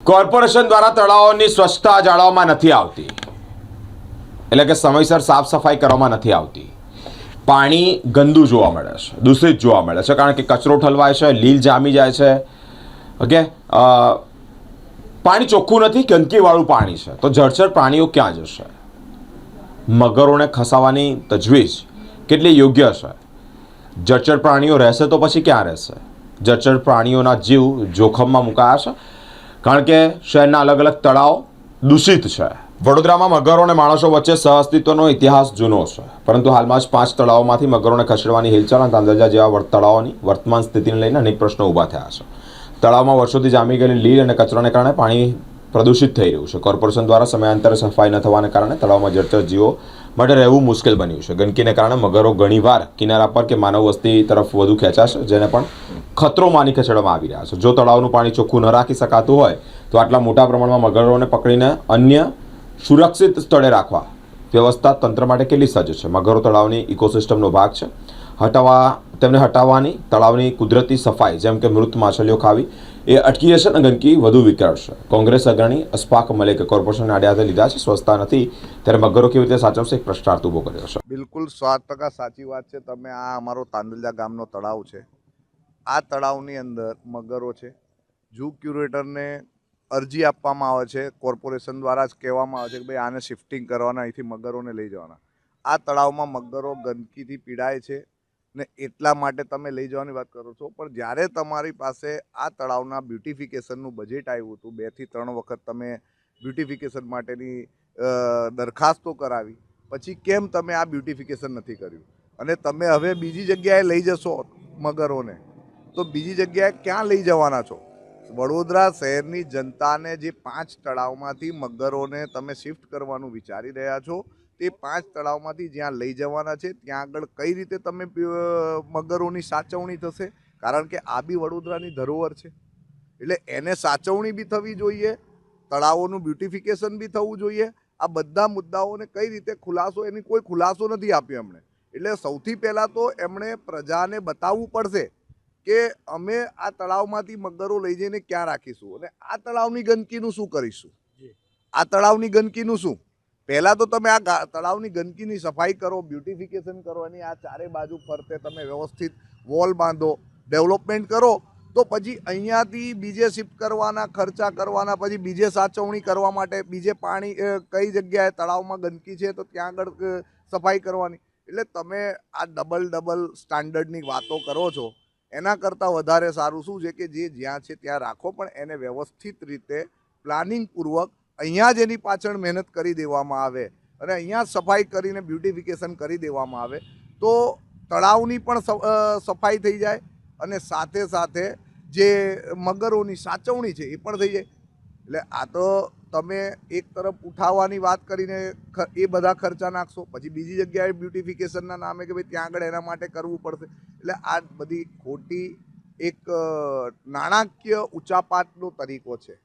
Corporation દ્વારા તળાવોની સ્વચ્છતા જાળવવામાં નથી આવતી, એટલે કે સમયસર સાફ સફાઈ કરવામાં નથી આવતી. પાણી ગંદુ જોવા મળે છે, દૂષિત જોવા મળે છે, કારણ કે કચરો ઠલવાય છે, લીલ જામી જાય છે. ઓકે, પાણી ચોખ્ખું નથી, ગંદકીવાળું પાણી છે. તો જળચર પ્રાણીઓ ક્યાં જશે? મગરોને ખસાવવાની તજવીજ કેટલી યોગ્ય છે? જળચર પ્રાણીઓ રહેશે તો પછી ક્યાં રહેશે? જળચર પ્રાણીઓના જીવ જોખમમાં મુકાયા છે, કારણ કે શહેરના અલગ અલગ તળાવ દૂષિત છે. વડોદરામાં મગરો અને માણસો વચ્ચે સહઅસ્તિત્વનો ઇતિહાસ જૂનો છે, પરંતુ હાલમાં જ 5 તળાવોમાંથી મગરોને ખસેડવાની હિલચાલ અને તાંદરજા જેવા તળાવોની વર્તમાન સ્થિતિને લઈને અનેક પ્રશ્નો ઊભા થયા છે. તળાવમાં વર્ષોથી જામી ગયેલી લીલ અને કચરાને કારણે પાણી પ્રદૂષિત થઈ રહ્યું છે. કોર્પોરેશન દ્વારા સમયાંતરે સફાઈ ન થવાને કારણે તળાવમાં જળચર જીવો માટે રહેવું મુશ્કેલ બન્યું છે. ગંદકીને કારણે મગરો ઘણીવાર કિનારા પર કે માનવ વસ્તી તરફ વધુ ખેંચાશે, જેને પણ ખતરો માની ખસેડવામાં આવી રહ્યા છે. જો તળાવનું પાણી ચોખ્ખું ન રાખી શકાતું હોય તો આટલા મોટા પ્રમાણમાં મગરોને પકડીને અન્ય સુરક્ષિત સ્થળે રાખવા વ્યવસ્થા તંત્ર માટે કેટલી સજ્જ છે? મગરો તળાવની ઇકોસિસ્ટમનો ભાગ છે. તેમને હટાવવાની તળાવની કુદરતી સફાઈ, જેમ કે મૃત માછલીઓ ખાવી, એ અટકી જશે અને ગંદકી વધુ વિકળશે. કોંગ્રેસ અગ્રણી અશફાક મલિકે કોર્પોરેશનને આડે હાથે લીધા છે. સ્વચ્છતા નથી ત્યારે મગરો કેવી રીતે સાચવશે? એક પ્રશ્નાર્થ ઊભો કર્યો છે. બિલકુલ 100% સાચી વાત છે. તમે આ અમારો તાંદલજા ગામનો તળાવ છે, આ તળાવની અંદર મગરો છે. ઝૂ ક્યુરેટરને અરજી આપવામાં આવે છે, કોર્પોરેશન દ્વારા જ કહેવામાં આવે છે કે ભાઈ આને શિફ્ટિંગ કરવાના, અહીંથી મગરોને લઈ જવાના. આ તળાવમાં મગરો ગંદકીથી પીડાય છે ને એટલા માટે તમે લઈ જવાની વાત કરો છો. પણ જ્યારે તમારી પાસે આ તળાવના બ્યુટિફિકેશનનું બજેટ આવ્યું હતું, 2 થી 3 વખત તમે બ્યુટિફિકેશન માટેની દરખાસ્તો કરાવી, પછી કેમ તમે આ બ્યુટિફિકેશન નથી કર્યું? અને તમે હવે બીજી જગ્યાએ લઈ જશો મગરોને, તો બીજી જગ્યાએ ક્યાં લઈ જવાના છો? વડોદરા શહેરની જનતાને જે 5 તળાવમાંથી મગરોને તમે શિફ્ટ કરવાનું વિચારી રહ્યા છો, તે 5 તળાવમાંથી જ્યાં લઈ જવાના છે ત્યાં આગળ કઈ રીતે તમે મગરોની સાચવણી થશે? કારણ કે આ બી વડોદરાની ધરોહર છે, એટલે એને સાચવણી બી થવી જોઈએ, તળાવોનું બ્યુટિફિકેશન બી થવું જોઈએ. આ બધા મુદ્દાઓને કઈ રીતે ખુલાસો, એની કોઈ ખુલાસો નથી આપ્યો એમણે. એટલે સૌથી પહેલાં તો એમણે પ્રજાને બતાવવું પડશે કે અમે આ તળાવમાંથી મગરો લઈ જઈને ક્યાં રાખીશું અને આ તળાવની ગંદકીનું શું કરીશું. આ તળાવની ગંદકીનું શું? પહેલાં તો તમે આ તળાવની ગંદકીની સફાઈ કરો, બ્યુટિફિકેશન કરો, અને આ ચારે બાજુ ફરતે તમે વ્યવસ્થિત વોલ બાંધો, ડેવલપમેન્ટ કરો, તો પછી અહીંયાથી બીજે શિફ્ટ કરવાના, ખર્ચા કરવાના, પછી બીજે સાચવણી કરવા માટે બીજે પાણી કઈ જગ્યાએ તળાવમાં ગંદકી છે તો ત્યાં આગળ સફાઈ કરવાની. એટલે તમે આ ડબલ સ્ટાન્ડર્ડની વાતો કરો છો. એના કરતાં વધારે સારું શું છે કે જે જ્યાં છે ત્યાં રાખો, પણ એને વ્યવસ્થિત રીતે પ્લાનિંગપૂર્વક અહીંયા જ એની પાછળ મહેનત કરી દેવામાં આવે અને અહીંયા સફાઈ કરીને બ્યુટિફિકેશન કરી દેવામાં આવે તો તળાવની પણ સફાઈ થઈ જાય અને સાથે સાથે જે મગરોની સાચવણી છે એ પણ થઈ જાય. એટલે આ તો તમે એક તરફ ઉઠાવવાની વાત કરીને એ બધા ખર્ચા નાખશો, પછી બીજી જગ્યાએ બ્યુટિફિકેશનના નામે કે ભાઈ ત્યાં આગળ એના માટે કરવું પડશે. એટલે આ બધી ખોટી એક નાણાકીય ઉચાપાતનો તરીકો છે.